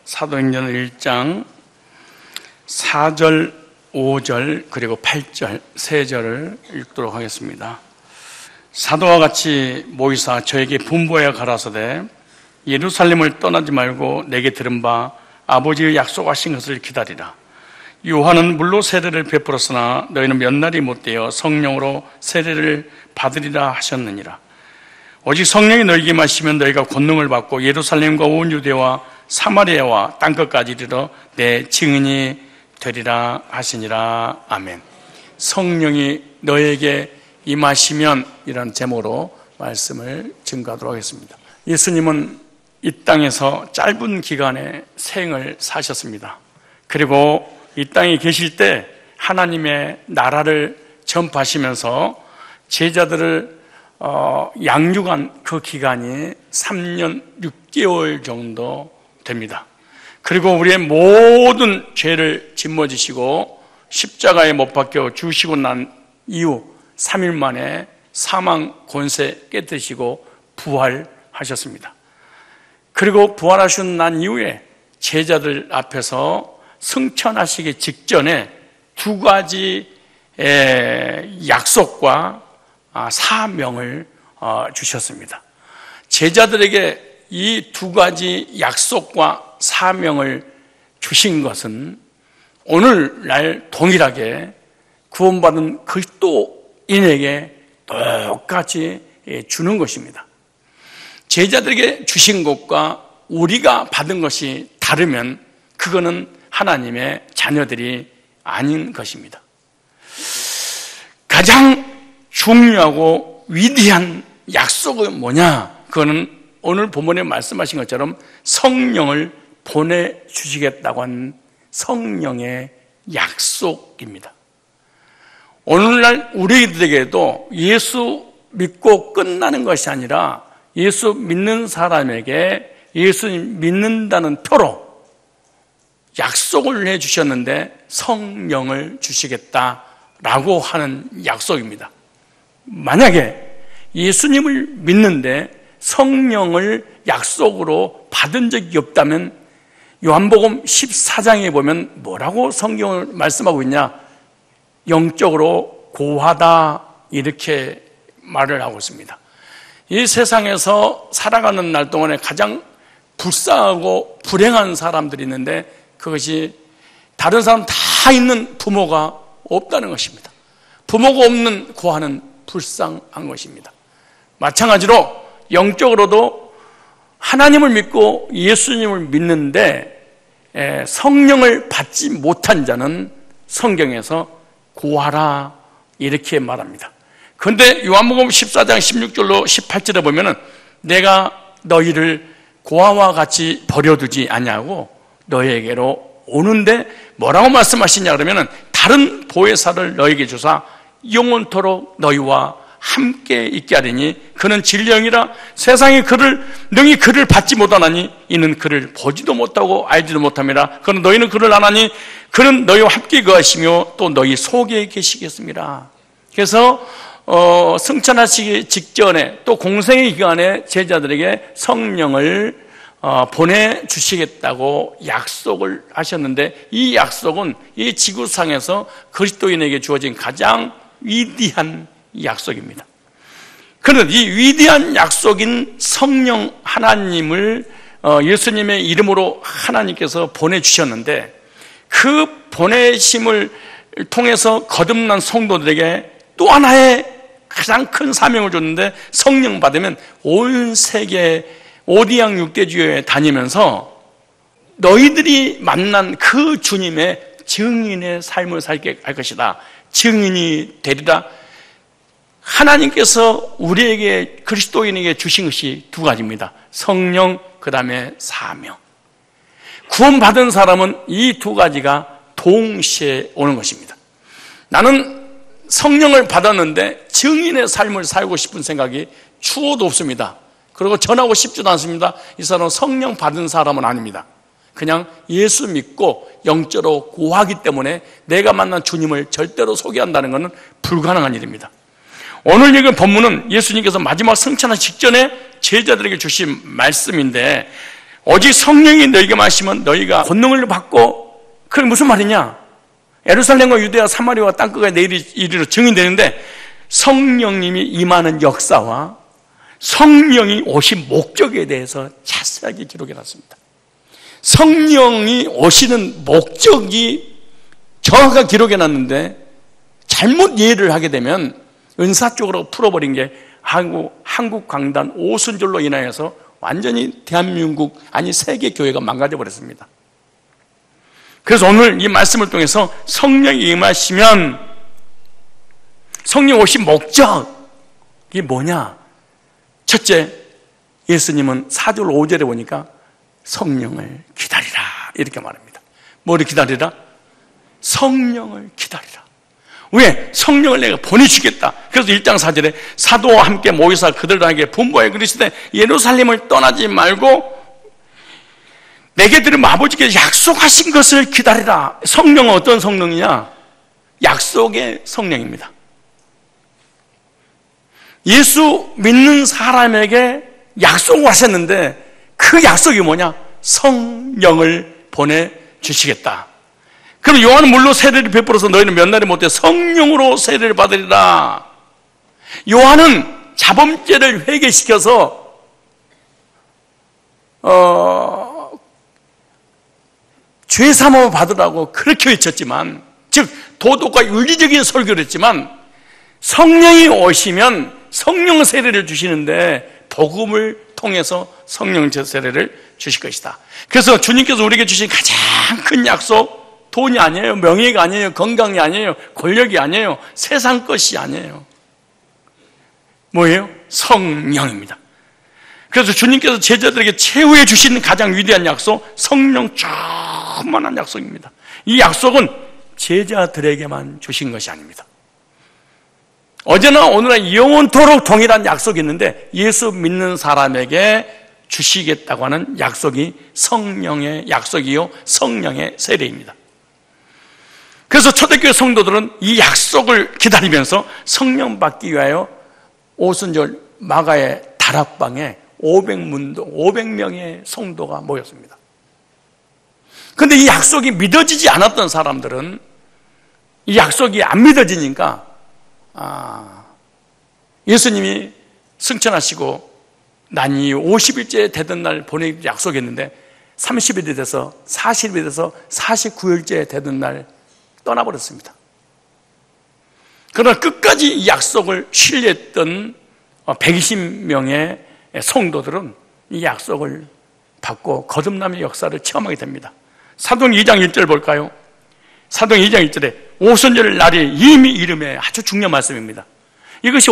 사도행전 1장 4절, 5절 그리고 8절 세 절을 읽도록 하겠습니다. 사도와 같이 모이사 저에게 분부하여 가라사대 예루살렘을 떠나지 말고 내게 들은 바 아버지의 약속하신 것을 기다리라. 요한은 물로 세례를 베풀었으나 너희는 몇 날이 못되어 성령으로 세례를 받으리라 하셨느니라. 오직 성령이 너희에게 마시면 너희가 권능을 받고 예루살렘과 온 유대와 사마리아와 땅끝까지 이르러 내 증인이 되리라 하시니라. 아멘. 성령이 너에게 임하시면 이라는 제목으로 말씀을 증거하도록 하겠습니다. 예수님은 이 땅에서 짧은 기간의 생을 사셨습니다. 그리고 이 땅에 계실 때 하나님의 나라를 전파하시면서 제자들을 양육한 그 기간이 3년 6개월 정도 됩니다. 그리고 우리의 모든 죄를 짊어지시고 십자가에 못 박혀 죽으시고 난 이후 3일 만에 사망 권세 깨뜨리시고 부활하셨습니다. 그리고 부활하신 난 이후에 제자들 앞에서 승천하시기 직전에 두 가지 약속과 사명을 주셨습니다. 제자들에게 이 두 가지 약속과 사명을 주신 것은 오늘날 동일하게 구원받은 그리스도인에게 똑같이 주는 것입니다. 제자들에게 주신 것과 우리가 받은 것이 다르면 그거는 하나님의 자녀들이 아닌 것입니다. 가장 중요하고 위대한 약속은 뭐냐? 그거는 오늘 본문에 말씀하신 것처럼 성령을 보내주시겠다고 한 성령의 약속입니다. 오늘날 우리들에게도 예수 믿고 끝나는 것이 아니라 예수 믿는 사람에게 예수 믿는다는 표로 약속을 해주셨는데 성령을 주시겠다라고 하는 약속입니다. 만약에 예수님을 믿는데 성령을 약속으로 받은 적이 없다면 요한복음 14장에 보면 뭐라고 성경을 말씀하고 있냐? 영적으로 고하다 이렇게 말을 하고 있습니다. 이 세상에서 살아가는 날 동안에 가장 불쌍하고 불행한 사람들이 있는데 그것이 다른 사람 다 있는 부모가 없다는 것입니다. 부모가 없는 고아는 불쌍한 것입니다. 마찬가지로 영적으로도 하나님을 믿고 예수님을 믿는데 성령을 받지 못한 자는 성경에서 고하라 이렇게 말합니다. 그런데 요한복음 14장 16절로 18절에 보면은 내가 너희를 고아와 같이 버려두지 아니하고 너희에게로 오는데 뭐라고 말씀하시냐 그러면은 다른 보혜사를 너희에게 주사 영원토록 너희와 함께 있게 하리니 그는 진리영이라 세상이 능히 그를 받지 못하나니 이는 그를 보지도 못하고 알지도 못함이라. 그는 너희는 그를 아나니 그는 너희와 함께 거하시며 또 너희 속에 계시겠습니다. 그래서 승천하시기 직전에 또 공생의 기간에 제자들에게 성령을 보내주시겠다고 약속을 하셨는데 이 약속은 이 지구상에서 그리스도인에게 주어진 가장 위대한 약속입니다. 그런데 이 위대한 약속인 성령 하나님을 예수님의 이름으로 하나님께서 보내주셨는데 그 보내심을 통해서 거듭난 성도들에게 또 하나의 가장 큰 사명을 줬는데 성령 받으면 온 세계 오디양 육대주교에 다니면서 너희들이 만난 그 주님의 증인의 삶을 살게 할 것이다. 증인이 되리라. 하나님께서 우리에게 그리스도인에게 주신 것이 두 가지입니다. 성령, 그 다음에 사명. 구원받은 사람은 이 두 가지가 동시에 오는 것입니다. 나는 성령을 받았는데 증인의 삶을 살고 싶은 생각이 추호도 없습니다. 그리고 전하고 싶지도 않습니다. 이 사람은 성령 받은 사람은 아닙니다. 그냥 예수 믿고 영적으로 고하기 때문에 내가 만난 주님을 절대로 소개한다는 것은 불가능한 일입니다. 오늘 읽은 본문은 예수님께서 마지막 승천하기 직전에 제자들에게 주신 말씀인데 오직 성령이 너희에게 마시면 너희가 권능을 받고, 그게 무슨 말이냐? 예루살렘과 유대와 사마리아와 땅끝까지 내일이 이르러 증인되는데, 성령님이 임하는 역사와 성령이 오신 목적에 대해서 자세하게 기록해놨습니다. 성령이 오시는 목적이 정확하게 기록해놨는데 잘못 이해를 하게 되면 은사 쪽으로 풀어버린 게 한국 강단 오순절로 인하여서 완전히 대한민국, 아니 세계 교회가 망가져 버렸습니다. 그래서 오늘 이 말씀을 통해서 성령이 임하시면 성령 오신 목적이 뭐냐? 첫째, 예수님은 4절 5절에 보니까 성령을 기다리라 이렇게 말합니다. 뭐를 기다리라? 성령을 기다리라. 왜? 성령을 내가 보내주겠다. 그래서 1장 4절에 사도와 함께 모이사 그들에게 분부하여 그리시되 예루살렘을 떠나지 말고 내게 들은 아버지께서 약속하신 것을 기다리라. 성령은 어떤 성령이냐? 약속의 성령입니다. 예수 믿는 사람에게 약속을 하셨는데 그 약속이 뭐냐? 성령을 보내주시겠다. 그럼 요한은 물로 세례를 베풀어서 너희는 몇 날이 못해 성령으로 세례를 받으리라. 요한은 자범죄를 회개시켜서 죄사함을 받으라고 그렇게 외쳤지만, 즉 도덕과 윤리적인 설교를 했지만, 성령이 오시면 성령 세례를 주시는데 복음을 통해서 성령 세례를 주실 것이다. 그래서 주님께서 우리에게 주신 가장 큰 약속, 돈이 아니에요, 명예가 아니에요, 건강이 아니에요, 권력이 아니에요, 세상 것이 아니에요. 뭐예요? 성령입니다. 그래서 주님께서 제자들에게 최후에 주시는 가장 위대한 약속, 성령 충만한 약속입니다. 이 약속은 제자들에게만 주신 것이 아닙니다. 어제나 오늘나 영원토록 동일한 약속이 있는데 예수 믿는 사람에게 주시겠다고 하는 약속이 성령의 약속이요 성령의 세례입니다. 그래서 초대교회 성도들은 이 약속을 기다리면서 성령 받기 위하여 오순절 마가의 다락방에 500명의 성도가 모였습니다. 그런데 이 약속이 믿어지지 않았던 사람들은 이 약속이 안 믿어지니까 예수님이 승천하시고 난 이후 50일째 되던 날 보내기로 약속했는데 30일이 돼서 40일이 돼서 49일째 되던 날 떠나버렸습니다. 그러나 끝까지 이 약속을 신뢰했던 120명의 성도들은 이 약속을 받고 거듭남의 역사를 체험하게 됩니다. 사도행 2장 1절 볼까요? 사도행 2장 1절에 오순절 날이 이미 이름에 아주 중요한 말씀입니다. 이것이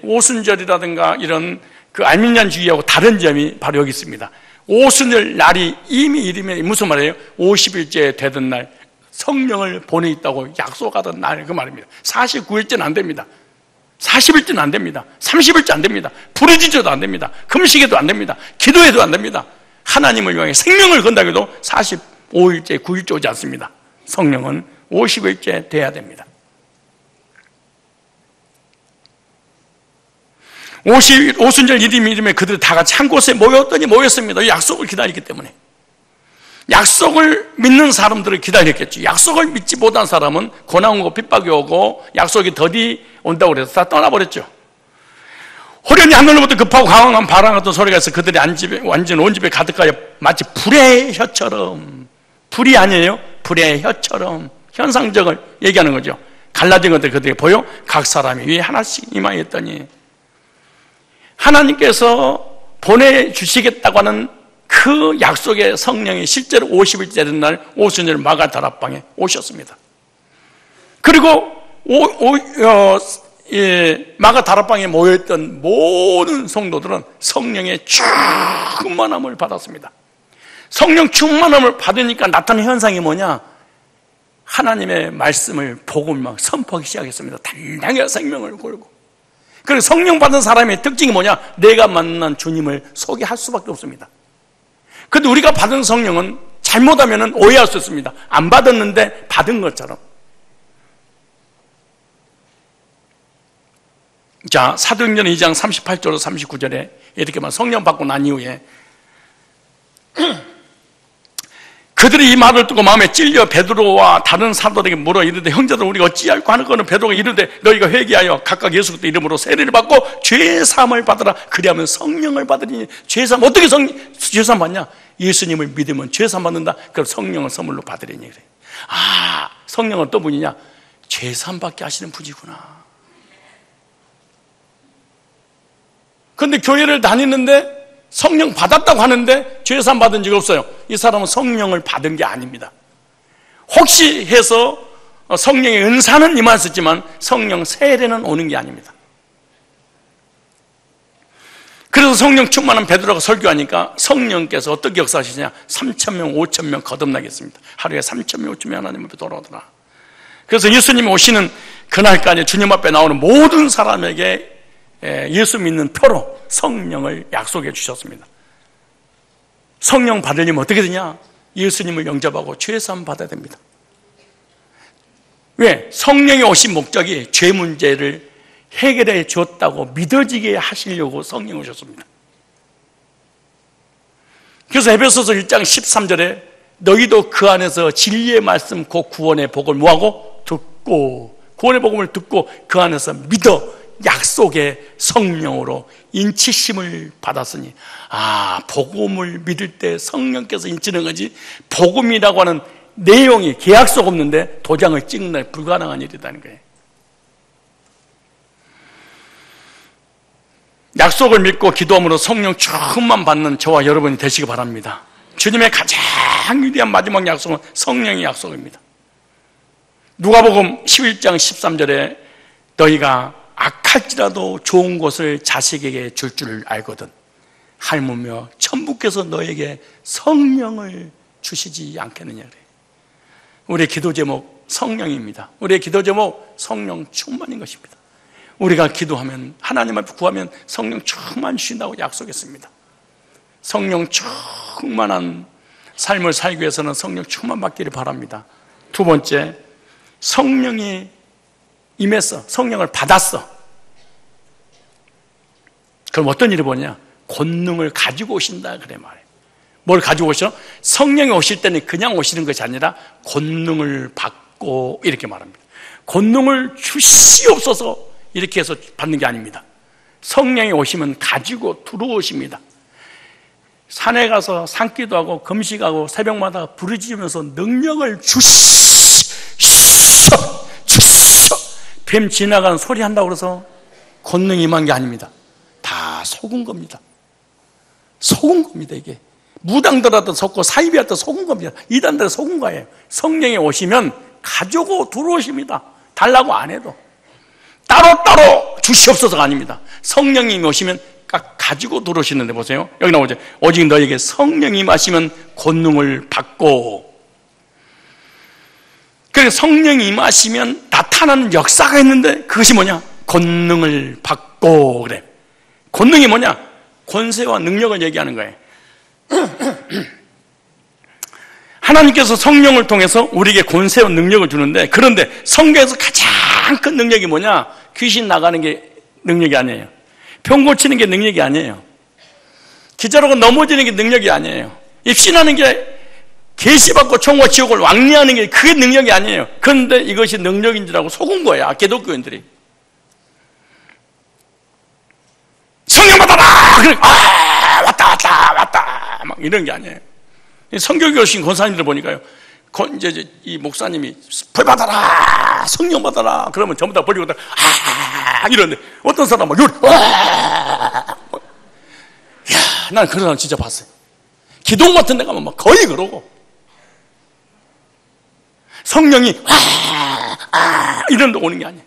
오순절이라든가 이런 그 알미니안주의하고 다른 점이 바로 여기 있습니다. 오순절 날이 이미 이름에 무슨 말이에요? 50일째 되던 날 성령을 보내있다고 약속하던 날 그 말입니다. 49일째는 안 됩니다. 40일째는 안 됩니다. 30일째 안 됩니다. 부르짖어도 안 됩니다. 금식에도 안 됩니다. 기도해도 안 됩니다. 하나님을 위해 생명을 건다고 해도 45일째 9일째 오지 않습니다. 성령은 50일째 돼야 됩니다. 50오순절 이름에 그들이 다 같이 한 곳에 모였습니다. 약속을 기다리기 때문에. 약속을 믿는 사람들을 기다렸겠죠. 약속을 믿지 못한 사람은 고난 오고 핍박이 오고 약속이 더디 온다고 그래서 다 떠나버렸죠. 호련히 하늘로부터 급하고 강한 바람 같은 소리가 있어 그들이 완전 온 집에 가득하여 마치 불의 혀처럼, 불이 아니에요, 불의 혀처럼 현상적을 얘기하는 거죠. 갈라진 것들 그들에게 보여 각 사람이 위에 하나씩 임하였더니 하나님께서 보내주시겠다고 하는 그 약속의 성령이 실제로 50일째 되는 날 오순절 마가 다락방에 오셨습니다. 그리고 마가 다락방에 모여있던 모든 성도들은 성령의 충만함을 받았습니다. 성령 충만함을 받으니까 나타나는 현상이 뭐냐? 하나님의 말씀을 복음을 막 선포하기 시작했습니다. 당당하게 생명을 걸고. 그래서 성령 받은 사람의 특징이 뭐냐? 내가 만난 주님을 소개할 수밖에 없습니다. 그런데 우리가 받은 성령은 잘못하면 오해할 수 있습니다. 안 받았는데 받은 것처럼. 자, 사도행전 2장 38절로 39절에 이렇게 말 성령 받고 난 이후에 그들이 이 말을 듣고 마음에 찔려 베드로와 다른 사도들에게 물어 이르되 형제들 우리가 어찌할까 하는 거는 베드로가 이르되 너희가 회개하여 각각 예수 그리스도 이름으로 세례를 받고 죄사함을 받으라. 그리하면 성령을 받으리니. 죄사함 어떻게 죄사함 받냐? 예수님을 믿으면 죄사함 받는다. 그럼 성령을 선물로 받으리니. 그래. 아, 성령은 어떤 분이냐? 죄사함 받게 하시는 분이구나. 그런데 교회를 다니는데 성령 받았다고 하는데 죄사함 받은 적이 없어요. 이 사람은 성령을 받은 게 아닙니다. 혹시 해서 성령의 은사는 임하셨지만 성령 세례는 오는 게 아닙니다. 그래서 성령 충만한 베드로가 설교하니까 성령께서 어떻게 역사하시냐? 3,000명, 5,000명 거듭나겠습니다. 하루에 3,000명, 5,000명 하나님 앞에 돌아오더라. 그래서 예수님이 오시는 그날까지 주님 앞에 나오는 모든 사람에게 예수 믿는 표로 성령을 약속해 주셨습니다. 성령 받으려면 어떻게 되냐? 예수님을 영접하고 죄사함 받아야 됩니다. 왜? 성령이 오신 목적이 죄 문제를 해결해 줬다고 믿어지게 하시려고 성령이 오셨습니다. 그래서 에베소서 1장 13절에 너희도 그 안에서 진리의 말씀 곧 구원의 복을 뭐하고? 듣고, 구원의 복음을 듣고 그 안에서 믿어 약속의 성령으로 인치심을 받았으니, 아, 복음을 믿을 때 성령께서 인치는 거지 복음이라고 하는 내용이 계약서가 없는데 도장을 찍는 불가능한 일이라는 거예요. 약속을 믿고 기도함으로 성령 충만 받는 저와 여러분이 되시기 바랍니다. 주님의 가장 위대한 마지막 약속은 성령의 약속입니다. 누가복음 11장 13절에 너희가 악할지라도 좋은 것을 자식에게 줄 줄 알거든 하물며 천부께서 너에게 성령을 주시지 않겠느냐 그래요. 우리의 기도 제목 성령입니다. 우리의 기도 제목 성령 충만인 것입니다. 우리가 기도하면 하나님 앞에 구하면 성령 충만 주신다고 약속했습니다. 성령 충만한 삶을 살기 위해서는 성령 충만 받기를 바랍니다. 두 번째, 성령이 임했어. 성령을 받았어. 그럼 어떤 일이 보냐? 권능을 가지고 오신다 그래 말이에요. 뭘 가지고 오셔? 성령이 오실 때는 그냥 오시는 것이 아니라 권능을 받고 이렇게 말합니다. 권능을 주시옵소서 이렇게 해서 받는 게 아닙니다. 성령이 오시면 가지고 들어오십니다. 산에 가서 산기도 하고 금식하고 새벽마다 부르짖으면서 능력을 주시오 뱀 지나가는 소리 한다고 그래서 권능이 임한 게 아닙니다. 다 속은 겁니다. 속은 겁니다. 이게 무당들한테 속고 사이비한테 속은 겁니다. 이단들한테 속은 거예요. 성령이 오시면 가지고 들어오십니다. 달라고 안 해도 따로따로 주시옵소서가 아닙니다. 성령이 오시면 가지고 들어오시는데 보세요. 여기 나오죠. 오직 너에게 성령이 임하시면 권능을 받고. 그래서 성령이 임하시면 나타나는 역사가 있는데 그것이 뭐냐? 권능을 받고 그래. 권능이 뭐냐? 권세와 능력을 얘기하는 거예요. 하나님께서 성령을 통해서 우리에게 권세와 능력을 주는데, 그런데 성경에서 가장 큰 능력이 뭐냐? 귀신 나가는 게 능력이 아니에요. 병 고치는 게 능력이 아니에요. 기자로가 넘어지는 게 능력이 아니에요. 입신하는 게 계시받고 총과 지옥을 왕래하는 게 그게 능력이 아니에요. 그런데 이것이 능력인 줄 알고 속은 거야, 기독교인들이. 성령 받아라! 그래, 왔다! 막 이런 게 아니에요. 성경에 오신 권사님들 보니까요, 이제 이 목사님이 불 받아라! 성령 받아라! 그러면 전부 다 버리고 이러는데 어떤 사람은 난 그런 사람 진짜 봤어요. 기동 같은 데 가면 막 거의 그러고 성령이 이런 데 오는 게 아니에요.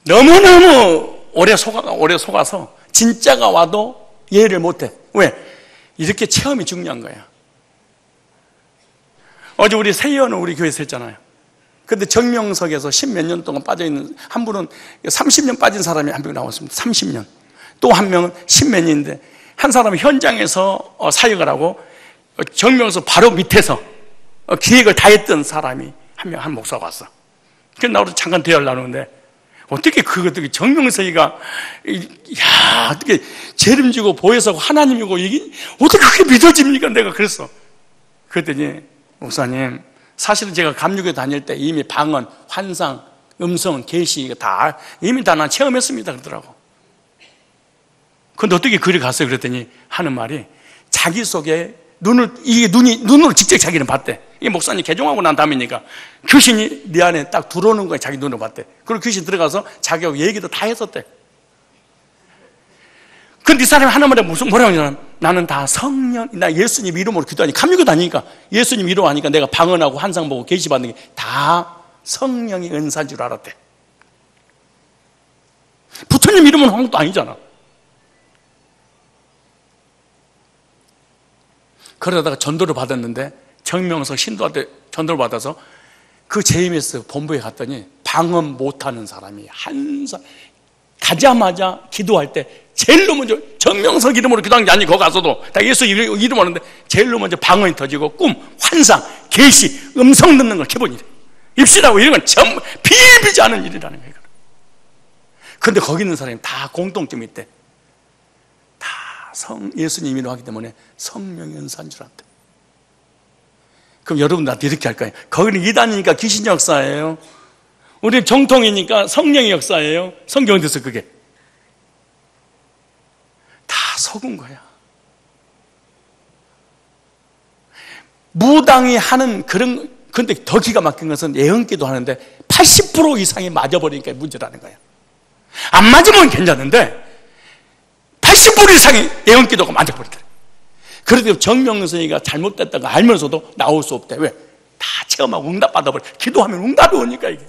너무너무 오래 속아서 진짜가 와도 이해를 못해. 왜? 이렇게 체험이 중요한 거야. 어제 우리 세희원은 우리 교회에서 했잖아요. 근데 정명석에서 10몇 년 동안 빠져있는 한 분은 30년 빠진 사람이 한 명 나왔습니다. 30년. 또 한 명은 10몇 년인데 한 사람은 현장에서 사역을 하고 정명석 바로 밑에서 기획을 다 했던 사람이 한 목사가 왔어. 그래서 나하고 잠깐 대화를 나누는데 어떻게 어떻게 정명석이가, 어떻게 죄를 지고 보혜사고 하나님이고, 이게 어떻게 그렇게 믿어집니까? 내가 그랬어. 그랬더니, 목사님, 사실은 제가 감옥에 다닐 때 이미 방언, 환상, 음성, 계시, 이미 다 난 체험했습니다. 그러더라고. 근데 어떻게 그리 갔어요? 그랬더니 하는 말이 자기 속에 눈으로 직접 자기는 봤대. 이 목사님 개종하고 난 다음이니까 귀신이 네 안에 딱 들어오는 거에 자기 눈으로 봤대. 그리고 귀신 들어가서 자기하고 얘기도 다 했었대. 근데 이 사람이 하는 말에 뭐라고 하냐면 나는 다 나 예수님 이름으로 기도하니 감옥에 다니니까 예수님 이름 하니까 내가 방언하고 환상 보고 계시 받는 게 다 성령의 은사인 줄 알았대. 부처님 이름은 아무것도 아니잖아. 그러다가 전도를 받았는데 정명석 신도한테 전도를 받아서 그 JMS 본부에 갔더니 방언 못하는 사람이 가자마자 기도할 때 제일로 먼저 정명석 이름으로 기도한 게 아니고 거기 가서도 다 예수 이름 하는데 제일로 먼저 방언이 터지고 꿈, 환상, 계시, 음성 듣는 걸 기본이래. 입시라고 이런 건 전부 비일비지 않은 일이라는 거예요. 근데 거기 있는 사람이 다 공통점이 있대. 다 예수님이라고 하기 때문에 성령의 은사인 줄 안대. 그럼 여러분들한테 이렇게 할 거예요. 거기는 이단이니까 귀신 역사예요. 우리 정통이니까 성령의 역사예요. 성경 어디서 그게? 다 속은 거야. 무당이 하는 근데 더 기가 막힌 것은 예언기도 하는데 80% 이상이 맞아버리니까 문제라는 거야. 안 맞으면 괜찮은데 80% 이상이 예언기도가 맞아버리더래. 그래도 정명선이가 잘못됐다고 알면서도 나올 수 없대. 왜? 다 체험하고 응답 받아버려. 기도하면 응답이 오니까 이게.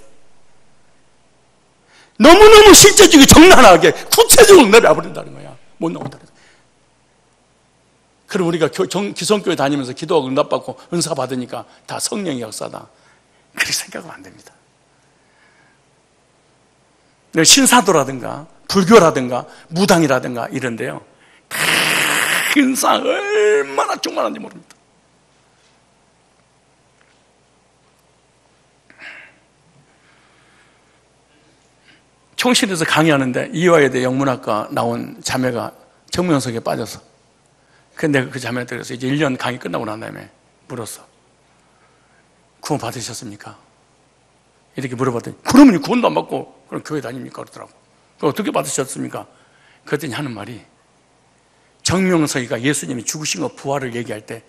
너무너무 실제적이고 정난하게 구체적으로 응답이 와버린다는 거야. 못 나온다는 거야. 그럼 우리가 기성교회 다니면서 기도하고 응답받고 은사 받으니까 다 성령의 역사다. 그렇게 생각하면 안 됩니다. 신사도라든가 불교라든가 무당이라든가 이런데요, 은사 얼마나 충만한지 모릅니다. 총실에서 강의하는데 이화여대 영문학과 나온 자매가 정명석에 빠졌어. 근데 그 자매한테 그래서 이제 1년 강의 끝나고 난 다음에 물었어. 구원 받으셨습니까? 이렇게 물어봤더니 그러면 구원도 안 받고 그럼 교회 다닙니까? 그러더라고. 어떻게 받으셨습니까? 그랬더니 하는 말이 정명석이가 예수님이 죽으신 거 부활을 얘기할 때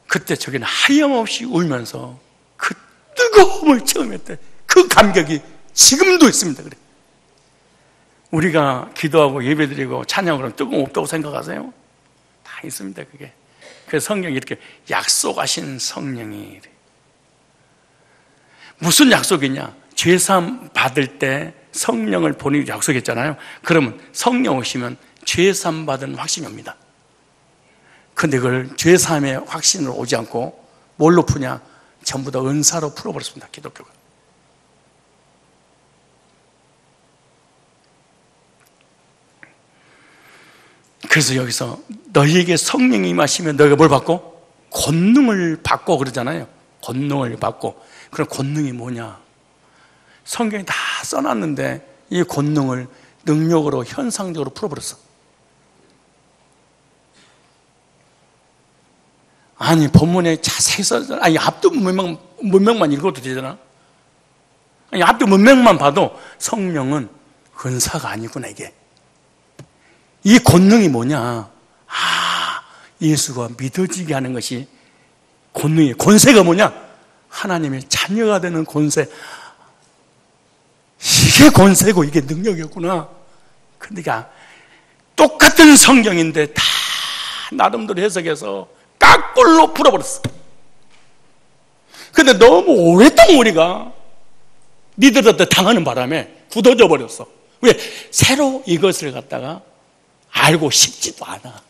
그때 저기는 하염없이 울면서 그 뜨거움을 체험했대. 그 감격이 지금도 있습니다. 그래. 우리가 기도하고 예배드리고 찬양하고 뜨거움 없다고 생각하세요? 다 있습니다. 그게. 그래서 성경이 이렇게 약속하신 성령이 무슨 약속이냐? 죄사함 받을 때 성령을 보내기로 약속했잖아요. 그러면 성령 오시면 죄사함 받은 확신이 옵니다. 그런데 그걸 죄사함의 확신으로 오지 않고 뭘로 푸냐? 전부 다 은사로 풀어버렸습니다. 기독교가. 그래서 여기서 너희에게 성령이 임하시면 너희가 뭘 받고? 권능을 받고 그러잖아요. 권능을 받고. 그럼 권능이 뭐냐? 성경이 다 써놨는데 이 권능을 능력으로 현상적으로 풀어버렸어. 아니 본문에 자세히 써서 앞도 문맥만 읽어도 되잖아. 아니 앞도 문맥만 봐도 성령은 은사가 아니구나 이게. 이 권능이 뭐냐? 예수가 믿어지게 하는 것이 권능이에요. 권세가 뭐냐? 하나님의 자녀가 되는 권세. 이게 권세고 이게 능력이었구나. 그러니까 똑같은 성경인데 다 나름대로 해석해서 깎골로 풀어버렸어. 근데 너무 오랫동안 우리가 니들한테 당하는 바람에 굳어져 버렸어. 왜? 새로 이것을 갖다가 알고 싶지도 않아.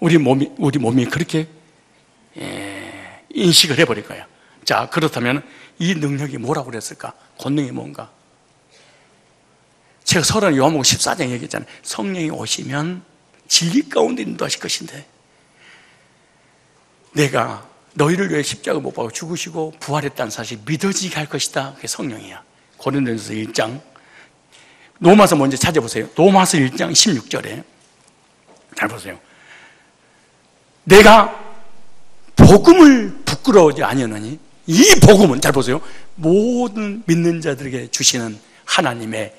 우리 몸이 그렇게 인식을 해버릴 거야. 자, 그렇다면 이 능력이 뭐라고 그랬을까? 권능이 뭔가? 제가 요한복음 14장 얘기했잖아요. 성령이 오시면 진리 가운데 인도하실 것인데 내가 너희를 위해 십자가 못 박아 죽으시고 부활했다는 사실이 믿어지게 할 것이다. 그게 성령이야. 고린도전서 1장. 로마서 먼저 찾아보세요. 로마서 1장 16절에. 잘 보세요. 내가 복음을 부끄러워하지 아니하노니 이 복음은, 잘 보세요, 모든 믿는 자들에게 주시는 하나님의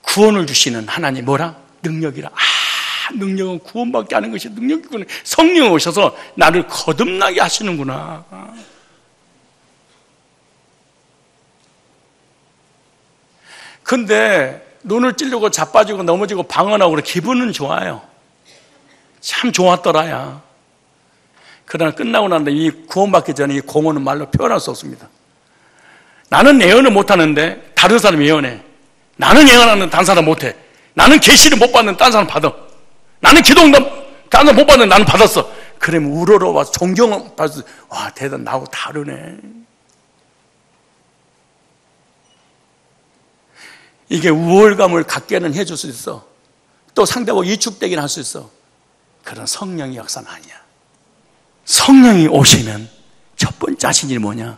구원을 주시는 하나님 뭐라? 능력이라. 능력은 구원받게 하는 것이 능력이구나. 성령이 오셔서 나를 거듭나게 하시는구나. 근데 눈을 찌르고 자빠지고 넘어지고 방언하고 그래 기분은 좋아요. 참 좋았더라야. 그러나 끝나고 나는데 이 구원받기 전에 이 공허는 말로 표현할 수 없습니다. 나는 예언을 못하는데 다른 사람이 예언해. 나는 예언하는 다른 사람 못해. 나는 계시를 못 받는 다른 사람 받아. 나는 기도응답 다른 사람 못 받는 나는 받았어. 그러면 우러러와서 존경을 받아서 와, 대단, 나하고 다르네. 이게 우월감을 갖게는 해줄 수 있어. 또 상대하고 위축되긴 할 수 있어. 그런 성령의 역사는 아니야. 성령이 오시면 첫 번째 하신 일이 뭐냐?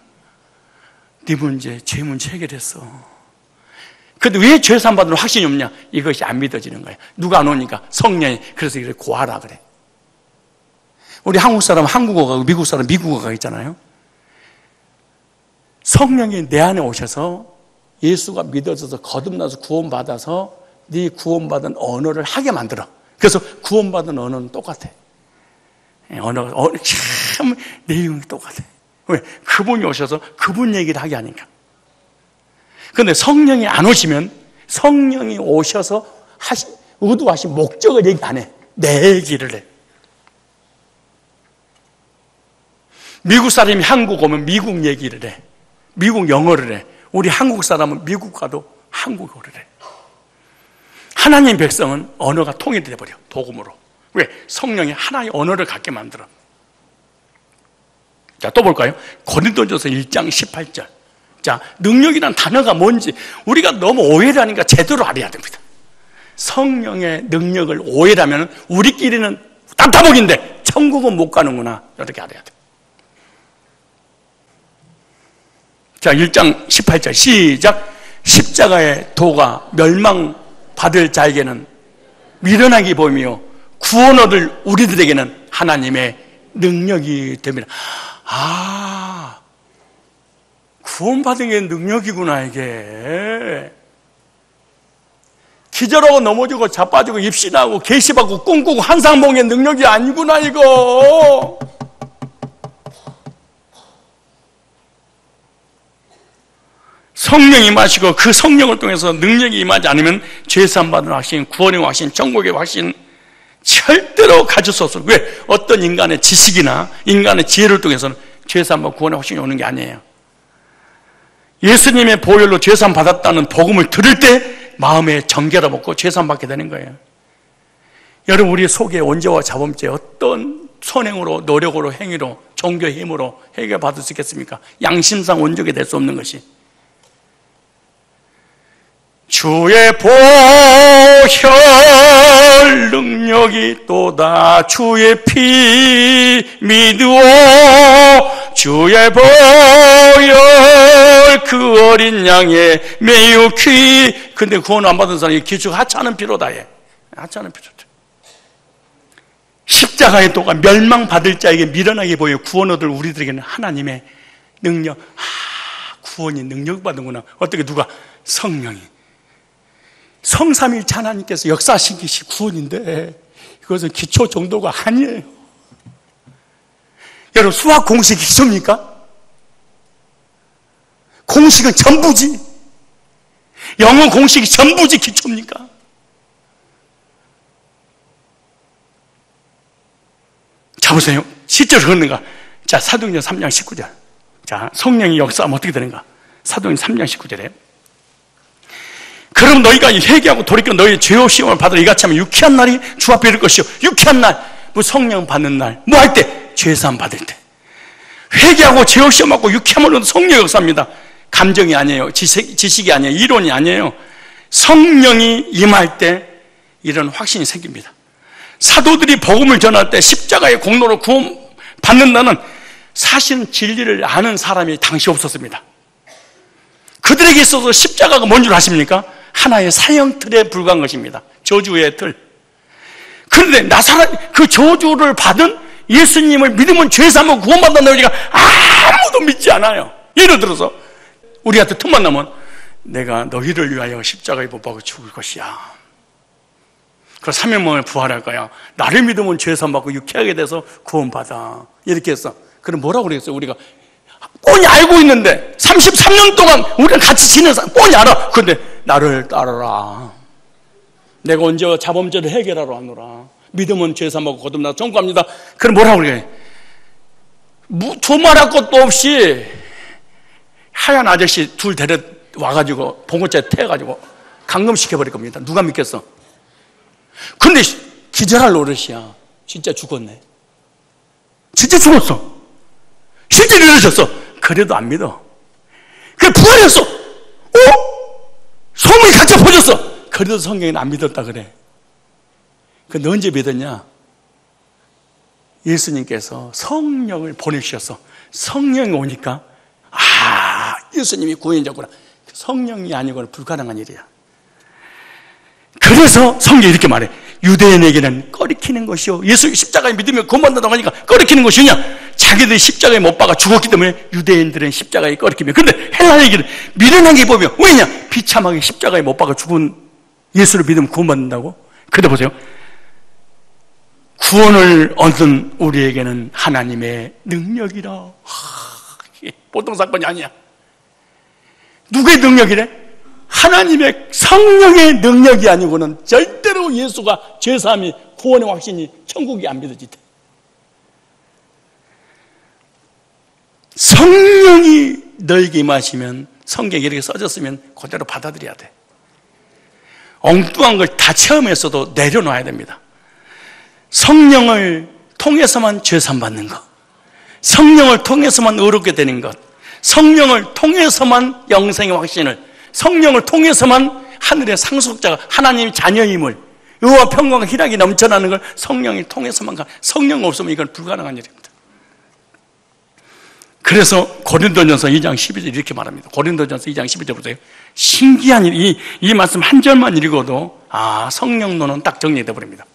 네 문제, 죄 문제 해결했어. 근데 왜 죄 사함받는 확신이 없냐? 이것이 안 믿어지는 거야. 누가 안 오니까? 성령이. 그래서 이렇게 고하라 그래. 우리 한국 사람 한국어 가고 미국 사람 미국어 가고 있잖아요. 성령이 내 안에 오셔서 예수가 믿어져서 거듭나서 구원받아서 네 구원받은 언어를 하게 만들어. 그래서 구원받은 언어는 똑같아. 언어가 참 내용이 똑같아. 왜? 그분이 오셔서 그분 얘기를 하게 하니까. 그런데 성령이 안 오시면 성령이 오셔서 의도하신 목적을 얘기 안 해. 내 얘기를 해. 미국 사람이 한국 오면 미국 얘기를 해. 미국 영어를 해. 우리 한국 사람은 미국 가도 한국어를 해. 하나님 백성은 언어가 통일이 돼버려. 복음으로. 왜? 성령이 하나의 언어를 갖게 만들어. 자, 또 볼까요? 고린도전서 1장 18절. 자, 능력이란 단어가 뭔지 우리가 너무 오해를 하니까 제대로 알아야 됩니다. 성령의 능력을 오해를 하면 우리끼리는 답답하긴데 천국은 못 가는구나. 이렇게 알아야 돼. 자, 1장 18절 시작. 십자가의 도가 멸망받을 자에게는 미련하게 보이며 구원 얻을 우리들에게는 하나님의 능력이 됩니다. 구원받은 게 능력이구나. 이게 기절하고 넘어지고 자빠지고 입신하고 계시받고 꿈꾸고 환상몽의 능력이 아니구나. 이거 성령이 임하시고 그 성령을 통해서 능력이 임하지 않으면 죄사함 받은 확신, 구원의 확신, 천국의 확신 절대로 가질 수 없어요. 왜? 어떤 인간의 지식이나 인간의 지혜를 통해서는 죄사함 받고 구원의 확신이 오는 게 아니에요. 예수님의 보혈로 죄사함 받았다는 복음을 들을 때 마음에 정결을 먹고 죄사함 받게 되는 거예요. 여러분, 우리 속에 원죄와 자범죄 어떤 선행으로, 노력으로, 행위로, 종교의 힘으로 해결받을 수 있겠습니까? 양심상 원죄가 될 수 없는 것이. 주의 보혈 능력이 또다 주의 피 믿으오 주의 보혈 그 어린 양의 매우 귀. 근데 구원 안 받은 사람이 기축 하찮은 피로 다해. 하찮은 피로. 십자가의 도가 멸망받을 자에게 미련하게 보여 구원 얻을 우리들에게는 하나님의 능력. 구원이 능력받는구나. 어떻게 누가? 성령이. 성삼일체 하나님께서 역사하신 것이 구원인데 이것은 기초 정도가 아니에요. 여러분, 수학 공식이 기초입니까? 공식은 전부지. 영어 공식이 전부지 기초입니까? 자, 보세요. 실제로 그러는가? 자, 사도행전 3장 19절. 자, 성령이 역사하면 어떻게 되는가? 사도행전 3장 19절에 그럼 너희가 회개하고 돌이켜 너희 죄의 시험을 받으러 이같이 하면 유쾌한 날이 주 앞에 이를 것이요. 유쾌한 날, 뭐 성령 받는 날, 뭐 할 때? 죄사함 받을 때. 회개하고 죄의 시험 받고 유쾌함으로는 성령 역사입니다. 감정이 아니에요. 지식이 아니에요. 이론이 아니에요. 성령이 임할 때 이런 확신이 생깁니다. 사도들이 복음을 전할 때 십자가의 공로로 구원 받는다는 사실은 진리를 아는 사람이 당시 없었습니다. 그들에게 있어서 십자가가 뭔 줄 아십니까? 하나의 사형틀에 불과한 것입니다. 저주의 틀. 그런데 나사렛 그 저주를 받은 예수님을 믿으면 죄 사면 구원받는다는 우리가 아무도 믿지 않아요. 예를 들어서 우리한테 틈만 나면 내가 너희를 위하여 십자가에 못 박아 죽을 것이야. 그 3일 만에 부활할 거야. 나를 믿으면 죄 사함받고 유쾌하게 돼서 구원받아. 이렇게 했어. 그럼 뭐라고 그랬어요? 우리가 뻔히 알고 있는데 33년 동안 우리랑 같이 지낸 사람 뻔히 알아. 그런데 나를 따르라. 내가 언제 자범죄를 해결하러 왔노라. 믿으면 죄 사함받고 거듭나서 천국 갑니다. 그럼 뭐라고 그래? 두말할 것도 없이 하얀 아저씨 둘 데려 와가지고 봉고차에 태워가지고 감금시켜버릴 겁니다. 누가 믿겠어? 근데 기절할 노릇이야. 진짜 죽었네. 진짜 죽었어. 실제 일어나셨어. 그래도 안 믿어. 그래 부활했어. 소문이 각자 퍼졌어. 그래도 성경에는 안 믿었다 그래. 너 언제 믿었냐? 예수님께서 성령을 보내주셨어. 성령이 오니까 예수님이 구원자구나. 성령이 아니고는 불가능한 일이야. 그래서 성경이 이렇게 말해. 유대인에게는 꺼리키는 것이요. 예수 십자가에 믿으면 구원받는다고 하니까 꺼리키는 것이냐? 자기들이 십자가에 못 박아 죽었기 때문에 유대인들은 십자가에 꺼리키며. 그런데 헬라에게는 미련하게 보면 왜냐? 비참하게 십자가에 못 박아 죽은 예수를 믿으면 구원받는다고? 그래 보세요. 구원을 얻은 우리에게는 하나님의 능력이라. 보통 사건이 아니야. 누구의 능력이래? 하나님의 성령의 능력이 아니고는 절대로 예수가 죄사함이 구원의 확신이 천국이 안 믿어지대. 성령이 너에게 임하시면 성경에 이렇게 써졌으면 그대로 받아들여야 돼. 엉뚱한 걸 다 체험했어도 내려놔야 됩니다. 성령을 통해서만 죄사함 받는 것, 성령을 통해서만 의롭게 되는 것, 성령을 통해서만 영생의 확신을, 성령을 통해서만 하늘의 상속자가 하나님의 자녀임을, 의와 평강과 희락이 넘쳐나는 걸 성령이 통해서만 성령 없으면 이건 불가능한 일입니다. 그래서 고린도전서 2장 12절 이렇게 말합니다. 고린도전서 2장 12절 보세요. 신기한 일, 이 말씀 한 절만 읽어도 성령론은 딱 정리되어 버립니다.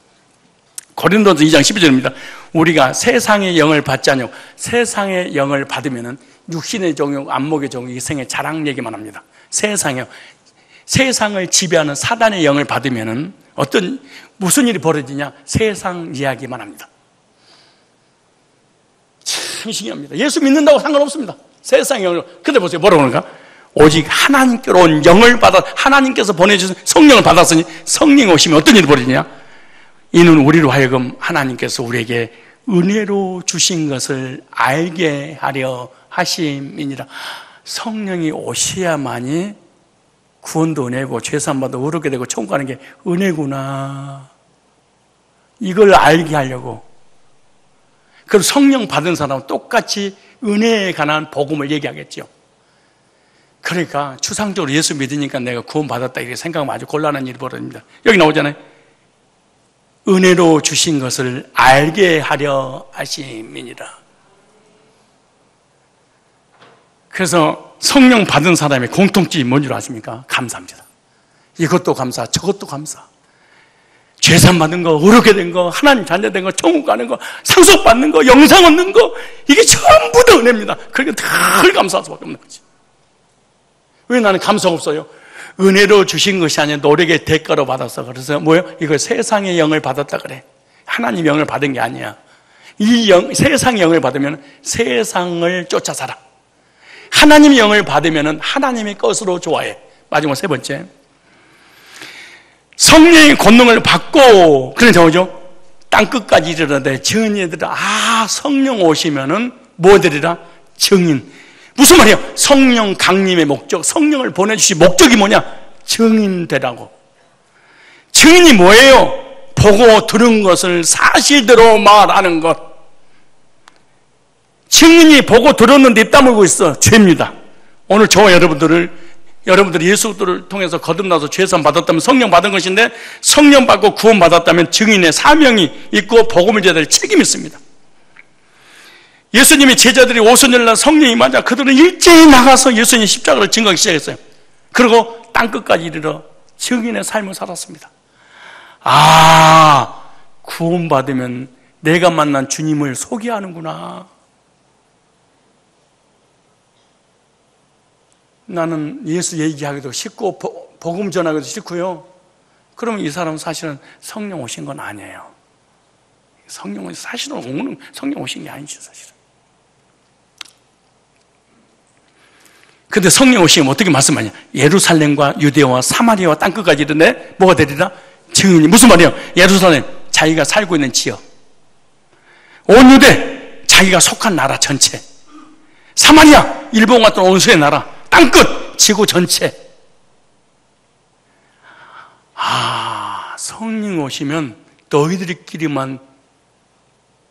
고린도전서 2장 12절입니다. 우리가 세상의 영을 받지 않냐고. 세상의 영을 받으면은 육신의 종욕, 안목의 종욕, 이생의 자랑 얘기만 합니다. 세상을 지배하는 사단의 영을 받으면은 무슨 일이 벌어지냐? 세상 이야기만 합니다. 참 신기합니다. 예수 믿는다고 상관없습니다. 세상의 영을. 근데 보세요. 뭐라고 그러는가? 오직 하나님께로 온 영을 하나님께서 보내주신 성령을 받았으니 성령이 오시면 어떤 일이 벌어지냐? 이는 우리로 하여금 하나님께서 우리에게 은혜로 주신 것을 알게 하려 하심이니라. 성령이 오셔야만이 구원도 은혜고 죄사함받아 의롭게 되고 천국 가는 게 은혜구나. 이걸 알게 하려고. 그럼 성령 받은 사람은 똑같이 은혜에 관한 복음을 얘기하겠죠. 그러니까 추상적으로 예수 믿으니까 내가 구원받았다 이렇게 생각하면 아주 곤란한 일이 벌어집니다. 여기 나오잖아요. 은혜로 주신 것을 알게 하려 하심이니라. 그래서 성령 받은 사람의 공통점이 뭔 줄 아십니까? 감사합니다. 이것도 감사, 저것도 감사. 죄산 받는 거, 의롭게 된 거, 하나님 자녀 된 거, 천국 가는 거, 상속 받는 거, 영상 얻는 거, 이게 전부 다 은혜입니다. 그러니까 늘 감사할 수밖에 없는 거지. 왜 나는 감사가 없어요? 은혜로 주신 것이 아니라 노력의 대가로 받았어. 그래서 뭐예요? 이걸 세상의 영을 받았다 그래. 하나님의 영을 받은 게 아니야. 세상의 영을 받으면 세상을 쫓아 살아. 하나님의 영을 받으면 하나님의 것으로 좋아해. 마지막 세 번째. 성령의 권능을 받고, 그래서 뭐죠? 땅끝까지 이르러되 증인들아, 성령 오시면은 뭐 되리라? 증인. 무슨 말이에요? 성령 강림의 목적, 성령을 보내주신 목적이 뭐냐? 증인 되라고. 증인이 뭐예요? 보고 들은 것을 사실대로 말하는 것. 증인이 보고 들었는데 입 다물고 있어. 죄입니다. 오늘 저와 여러분들이 예수를 통해서 거듭나서 죄사함 받았다면 성령 받은 것인데, 성령 받고 구원 받았다면 증인의 사명이 있고 복음을 전할 책임이 있습니다. 예수님의 제자들이 오순절날 성령이 임하자 그들은 일제히 나가서 예수님의 십자가를 증거하기 시작했어요. 그리고 땅끝까지 이르러 증인의 삶을 살았습니다. 아, 구원받으면 내가 만난 주님을 소개하는구나. 나는 예수 얘기하기도 싫고 복음 전하기도 싫고요. 그러면 이 사람은 사실은 성령 오신 건 아니에요. 성령은 사실은 오는 성령 오신 게 아니죠, 사실은. 근데 성령 오시면 어떻게 말씀하냐? 예루살렘과 유대와 사마리아와 땅끝까지 이르네 뭐가 되리라? 증인이. 무슨 말이에요? 예루살렘 자기가 살고 있는 지역, 온 유대 자기가 속한 나라 전체, 사마리아 일본 같은 원수의 나라, 땅끝 지구 전체. 아, 성령 오시면 너희들끼리만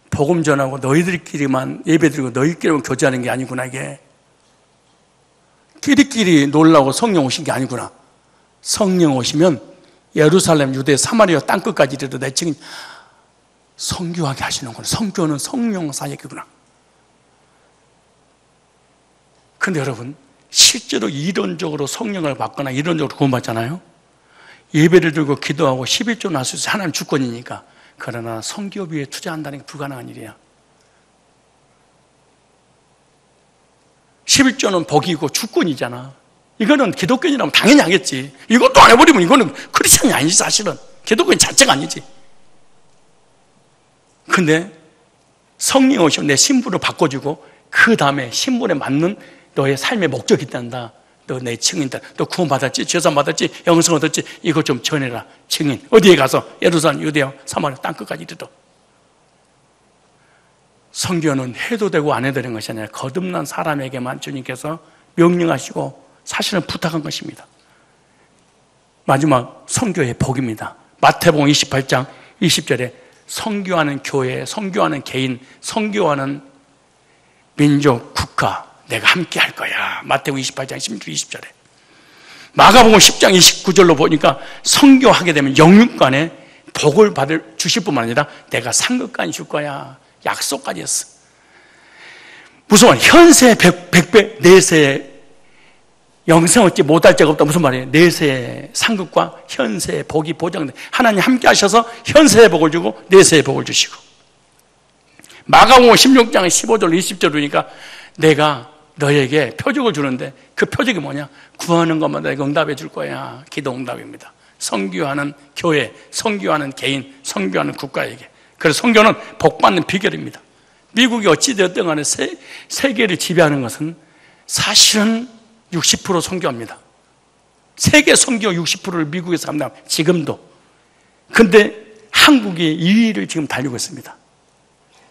복음 전하고 너희들끼리만 예배드리고 너희끼리만 교제하는 게 아니구나. 이게 끼리끼리 놀라고 성령 오신 게 아니구나. 성령 오시면 예루살렘, 유대, 사마리아 땅끝까지 이르러 내 증인 선교하게 하시는구나. 선교는 성령 사역이구나. 그런데 여러분, 실제로 이론적으로 성령을 받거나 이론적으로 구원받잖아요. 예배를 드리고 기도하고 11조 나수에서 하나님 주권이니까. 그러나 선교비에 투자한다는 게 불가능한 일이야. 11조는 복이고 주권이잖아. 이거는 기독교인이라면 당연히 하겠지. 이것도 안 해버리면 이거는 크리스찬이 아니지, 사실은. 기독교인 자체가 아니지. 근데 성령 오시면 내 신분을 바꿔주고 그 다음에 신분에 맞는 너의 삶의 목적이 있단다. 너 내 증인다. 너 구원받았지? 죄산 받았지? 영생 얻었지? 이것 좀 전해라. 증인. 어디에 가서? 예루살렘, 유대야, 사마리아 땅끝까지 이르러. 선교는 해도 되고 안 해도 되는 것이 아니라 거듭난 사람에게만 주님께서 명령하시고 사실은 부탁한 것입니다. 마지막 선교의 복입니다. 마태복음 28장 20절에 선교하는 교회, 선교하는 개인, 선교하는 민족, 국가 내가 함께 할 거야. 마태복음 28장 16, 20절에. 마가복음 10장 29절로 보니까 선교하게 되면 영육간에 복을 주실 뿐만 아니라 내가 상급까지 줄 거야. 약속까지 했어. 무슨 말? 현세 100배, 내세 영생 얻지 못할 적 없다. 무슨 말이에요? 내세의 상급과 현세의 복이 보장돼. 하나님 함께 하셔서 현세의 복을 주고 내세의 복을 주시고. 마가복음 16장 15절 20절 보니까 내가 너에게 표적을 주는데 그 표적이 뭐냐? 구하는 것마다 내가 응답해 줄 거야. 기도 응답입니다. 선교하는 교회, 선교하는 개인, 선교하는 국가에게. 그래서 선교는 복받는 비결입니다. 미국이 어찌되었든 간에 세계를 지배하는 것은 사실은 60% 선교합니다. 세계 선교 60%를 미국에서 합니다. 지금도. 근데 한국이 2위를 지금 달리고 있습니다.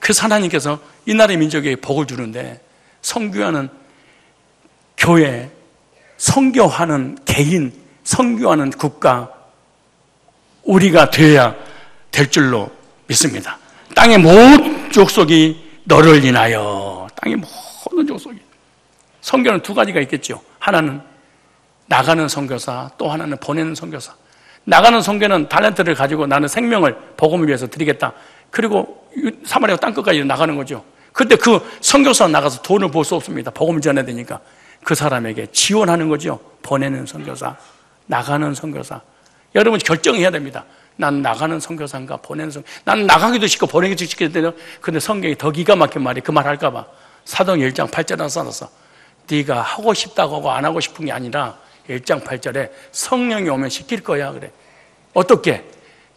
그래서 하나님께서 이 나라의 민족에게 복을 주는데 선교하는 교회, 선교하는 개인, 선교하는 국가 우리가 되어야 될 줄로 믿습니다. 땅의 모든 족속이 너를 인하여. 땅의 모든 족속이. 선교는 두 가지가 있겠죠. 하나는 나가는 선교사, 또 하나는 보내는 선교사. 나가는 선교는 달란트를 가지고 나는 생명을 복음을 위해서 드리겠다. 그리고 사마리아 땅끝까지 나가는 거죠. 그때 그 선교사 나가서 돈을 벌 수 없습니다. 복음을 전해야 되니까. 그 사람에게 지원하는 거죠. 보내는 선교사, 나가는 선교사. 여러분 결정해야 됩니다. 난 나가는 선교사인가 보내는 선교사. 난 나가기도 싫고 보내기도 싫거든요. 근데 성경이 더 기가 막힌 말이 그 말 할까 봐. 사도행 1장 8절에 써놨어. 네가 하고 싶다고 하고 안 하고 싶은 게 아니라 1장 8절에 성령이 오면 시킬 거야 그래. 어떻게?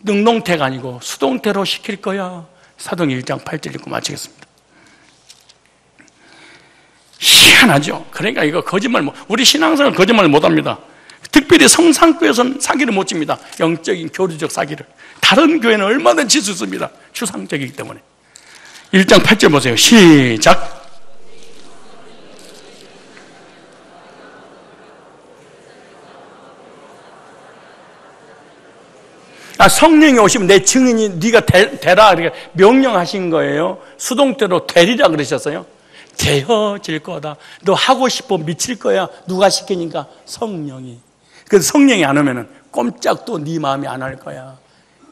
능동태가 아니고 수동태로 시킬 거야. 사도행 1장 8절 읽고 마치겠습니다. 희한하죠. 그러니까 이거 거짓말, 우리 신앙생활 거짓말 못합니다. 특별히 성상교회에서는 사기를 못 칩니다. 영적인 교류적 사기를. 다른 교회는 얼마든지 칠 수 있습니다. 추상적이기 때문에. 1장 8절 보세요. 시작. 성령이 오시면 내 증인이 네가 되라 그러니까 명령하신 거예요. 수동태로 되리라 그러셨어요. 되어질 거다. 너 하고 싶어 미칠 거야. 누가 시키니까? 성령이. 그래서 성령이 안 오면은 꼼짝도 네 마음이 안 할 거야.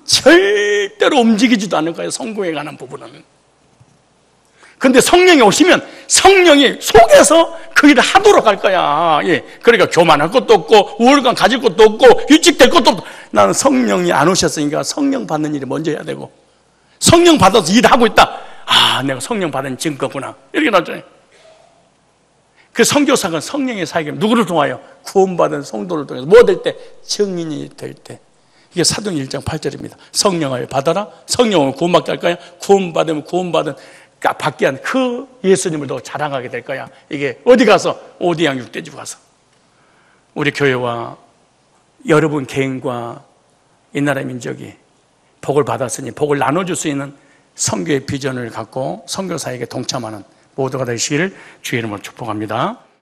절대로 움직이지도 않을 거야. 성공에 관한 부분은. 근데 성령이 오시면 성령이 속에서 그 일을 하도록 할 거야. 예. 그러니까 교만할 것도 없고 우월감 가질 것도 없고 유직될 것도 없고. 나는 성령이 안 오셨으니까 성령 받는 일이 먼저 해야 되고, 성령 받아서 일하고 있다. 아, 내가 성령 받은 증거구나. 이렇게 나잖아요. 그 선교사가 성령의 사역이 누구를 통하여? 구원받은 성도를 통해서. 뭐 될 때? 증인이 될 때. 이게 사도행 1장 8절입니다. 성령을 받아라. 성령을 구원받게 할 거야. 구원받으면 구원받은 받게 한 그 예수님을 더 자랑하게 될 거야. 이게 어디 가서? 오디양 육대주 가서. 우리 교회와 여러분 개인과 이 나라의 민족이 복을 받았으니 복을 나눠줄 수 있는 선교의 비전을 갖고 선교사에게 동참하는 모두가 되시기를 주의 이름으로 축복합니다.